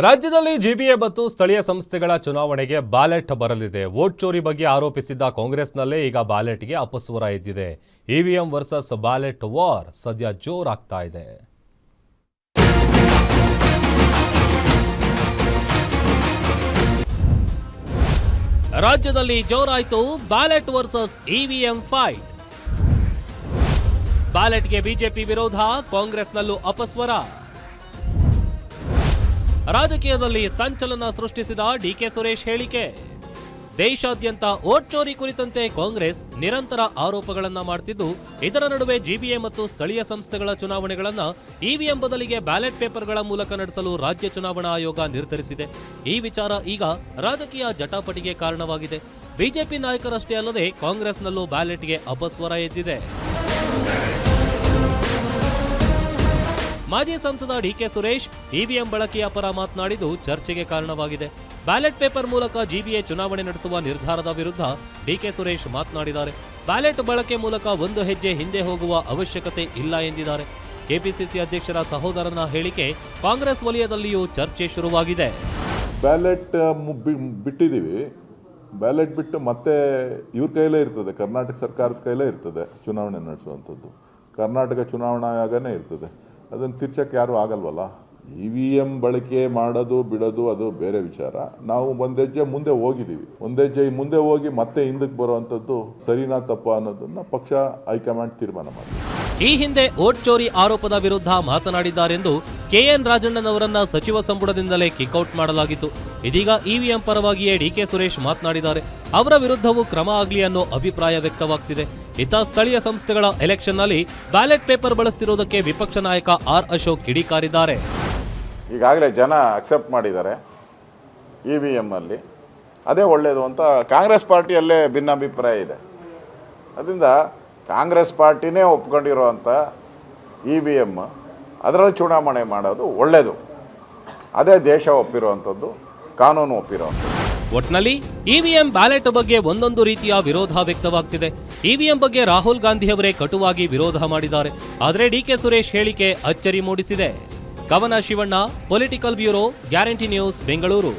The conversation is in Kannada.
ರಾಜ್ಯದಲ್ಲಿ ಜಿಬಿಎ ಮತ್ತು ಸ್ಥಳೀಯ ಸಂಸ್ಥೆಗಳ ಚುನಾವಣೆಗೆ ಬ್ಯಾಲೆಟ್ ಬರಲಿದೆ. ವೋಟ್ ಚೋರಿ ಬಗ್ಗೆ ಆರೋಪಿಸಿದ್ದ ಕಾಂಗ್ರೆಸ್ನಲ್ಲೇ ಈಗ ಬ್ಯಾಲೆಟ್ಗೆ ಅಪಸ್ವರ ಎದ್ದಿದೆ. ಇವಿಎಂ ವರ್ಸಸ್ ಬ್ಯಾಲೆಟ್ ವಾರ್ ಸದ್ಯ ಜೋರಾಗ್ತಾ ಇದೆ. ರಾಜ್ಯದಲ್ಲಿ ಜೋರಾಯಿತು ಬ್ಯಾಲೆಟ್ ವರ್ಸಸ್ ಇವಿಎಂ ಫೈಟ್. ಬ್ಯಾಲೆಟ್ಗೆ ಬಿಜೆಪಿ ವಿರೋಧ, ಕಾಂಗ್ರೆಸ್ನಲ್ಲೂ ಅಪಸ್ವರ. ರಾಜಕೀಯದಲ್ಲಿ ಸಂಚಲನ ಸೃಷ್ಟಿಸಿದ ಡಿಕೆ ಸುರೇಶ್ ಹೇಳಿಕೆ. ದೇಶಾದ್ಯಂತ ವೋಟ್ ಚೋರಿ ಕುರಿತಂತೆ ಕಾಂಗ್ರೆಸ್ ನಿರಂತರ ಆರೋಪಗಳನ್ನ ಮಾಡುತ್ತಿದ್ದು, ಇದರ ನಡುವೆ ಜಿಬಿಎ ಮತ್ತು ಸ್ಥಳೀಯ ಸಂಸ್ಥೆಗಳ ಚುನಾವಣೆಗಳನ್ನ ಇವಿಎಂ ಬದಲಿಗೆ ಬ್ಯಾಲೆಟ್ ಪೇಪರ್ಗಳ ಮೂಲಕ ನಡೆಸಲು ರಾಜ್ಯ ಚುನಾವಣಾ ಆಯೋಗ ನಿರ್ಧರಿಸಿದೆ. ಈ ವಿಚಾರ ಈಗ ರಾಜಕೀಯ ಜಟಾಪಟಿಗೆ ಕಾರಣವಾಗಿದೆ. ಬಿಜೆಪಿ ನಾಯಕರಷ್ಟೇ ಅಲ್ಲದೆ ಕಾಂಗ್ರೆಸ್ನಲ್ಲೂ ಬ್ಯಾಲೆಟ್ಗೆ ಅಪಸ್ವರ ಎದ್ದಿದೆ. ಮಾಜಿ ಸಂಸದ ಡಿಕೆ ಸುರೇಶ್ ಇವಿಎಂ ಬಳಕೆಯ ಪರ ಮಾತನಾಡಿದ್ದು ಚರ್ಚೆಗೆ ಕಾರಣವಾಗಿದೆ. ಬ್ಯಾಲೆಟ್ ಪೇಪರ್ ಮೂಲಕ ಜಿಬಿಎ ಚುನಾವಣೆ ನಡೆಸುವ ನಿರ್ಧಾರದ ವಿರುದ್ಧ ಡಿಕೆ ಸುರೇಶ್ ಮಾತನಾಡಿದ್ದಾರೆ. ಬ್ಯಾಲೆಟ್ ಬಳಕೆ ಮೂಲಕ ಒಂದು ಹೆಜ್ಜೆ ಹಿಂದೆ ಹೋಗುವ ಅವಶ್ಯಕತೆ ಇಲ್ಲ ಎಂದಿದ್ದಾರೆ. ಕೆಪಿಸಿಸಿ ಅಧ್ಯಕ್ಷರ ಸಹೋದರನ ಹೇಳಿಕೆ ಕಾಂಗ್ರೆಸ್ ವಲಯದಲ್ಲಿಯೂ ಚರ್ಚೆ ಶುರುವಾಗಿದೆ. ಬ್ಯಾಲೆಟ್ ಬಿಟ್ಟಿದ್ದೀವಿ, ಬ್ಯಾಲೆಟ್ ಬಿಟ್ಟು ಮತ್ತೆ ಇವ್ರ ಕೈಲೇ ಇರ್ತದೆ, ಕರ್ನಾಟಕ ಸರ್ಕಾರದ ಕೈಲೇ ಇರ್ತದೆ ಚುನಾವಣೆ ನಡೆಸುವಂಥದ್ದು. ಕರ್ನಾಟಕ ಚುನಾವಣಾ ಆಯೋಗನೇ ಇರ್ತದೆ, ಅದನ್ನು ತಿರ್ಚಕ್ಕೆ ಯಾರೂ ಆಗಲ್ವಲ್ಲ. ಇವಿಎಂ ಬಳಕೆ ಮಾಡೋದು ಬಿಡೋದು ಅದು ಬೇರೆ ವಿಚಾರ. ನಾವು ಒಂದೆಜ್ಜೆ ಮುಂದೆ ಹೋಗಿದ್ದೀವಿ, ಒಂದೆಜ್ಜೆ ಮುಂದೆ ಹೋಗಿ ಮತ್ತೆ ಹಿಂದಕ್ಕೆ ಬರುವಂಥದ್ದು ಸರಿನಾ ತಪ್ಪ ಅನ್ನೋದನ್ನ ಪಕ್ಷ ಹೈಕಮಾಂಡ್ ತೀರ್ಮಾನ ಮಾಡಿದೆ. ಈ ಹಿಂದೆ ವೋಟ್ ಚೋರಿ ಆರೋಪದ ವಿರುದ್ಧ ಮಾತನಾಡಿದ್ದಾರೆಂದು ಕೆಎನ್ ರಾಜಣ್ಣನವರನ್ನ ಸಚಿವ ಸಂಪುಟದಿಂದಲೇ ಕಿಕ್ಔಟ್ ಮಾಡಲಾಗಿತ್ತು. ಇದೀಗ ಇವಿಎಂ ಪರವಾಗಿಯೇ ಡಿಕೆ ಸುರೇಶ್ ಮಾತನಾಡಿದ್ದಾರೆ. ಅವರ ವಿರುದ್ಧವೂ ಕ್ರಮ ಆಗಲಿ ಅನ್ನೋ ಅಭಿಪ್ರಾಯ ವ್ಯಕ್ತವಾಗ್ತಿದೆ. ಇತ್ತ ಸ್ಥಳೀಯ ಸಂಸ್ಥೆಗಳ ಎಲೆಕ್ಷನ್ನಲ್ಲಿ ಬ್ಯಾಲೆಟ್ ಪೇಪರ್ ಬಳಸ್ತಿರೋದಕ್ಕೆ ವಿಪಕ್ಷ ನಾಯಕ ಆರ್ ಅಶೋಕ್ ಕಿಡಿಕಾರಿದ್ದಾರೆ. ಈಗಾಗಲೇ ಜನ ಅಕ್ಸೆಪ್ಟ್ ಮಾಡಿದ್ದಾರೆ ಇವಿಎಂ ಅಲ್ಲಿ, ಅದೇ ಒಳ್ಳೆಯದು ಅಂತ ಕಾಂಗ್ರೆಸ್ ಪಾರ್ಟಿಯಲ್ಲೇ ಭಿನ್ನಾಭಿಪ್ರಾಯ ಇದೆ. ಅದರಿಂದ ಕಾಂಗ್ರೆಸ್ ಪಾರ್ಟಿನೇ ಒಪ್ಕೊಂಡಿರುವಂಥ ಇವಿಎಂ ಅದರಲ್ಲಿ ಚುನಾವಣೆ ಮಾಡೋದು ಒಳ್ಳೆಯದು. ಅದೇ ದೇಶ ಒಪ್ಪಿರುವಂಥದ್ದು, ಕಾನೂನು ಒಪ್ಪಿರುವಂಥದ್ದು. ಒಟ್ನಲ್ಲಿ ಇವಿಎಂ ಬ್ಯಾಲೆಟ್ ಬಗ್ಗೆ ಒಂದೊಂದು ರೀತಿಯ ವಿರೋಧ ವ್ಯಕ್ತವಾಗ್ತಿದೆ. ಇವಿಎಂ ಬಗ್ಗೆ ರಾಹುಲ್ ಗಾಂಧಿಯವರೇ ಕಟುವಾಗಿ ವಿರೋಧ ಮಾಡಿದ್ದಾರೆ. ಆದರೆ ಡಿಕೆ ಸುರೇಶ್ ಹೇಳಿಕೆ ಅಚ್ಚರಿ ಮೂಡಿಸಿದೆ. ಕವನ Shivanna, political bureau, guarantee news, Bengaluru.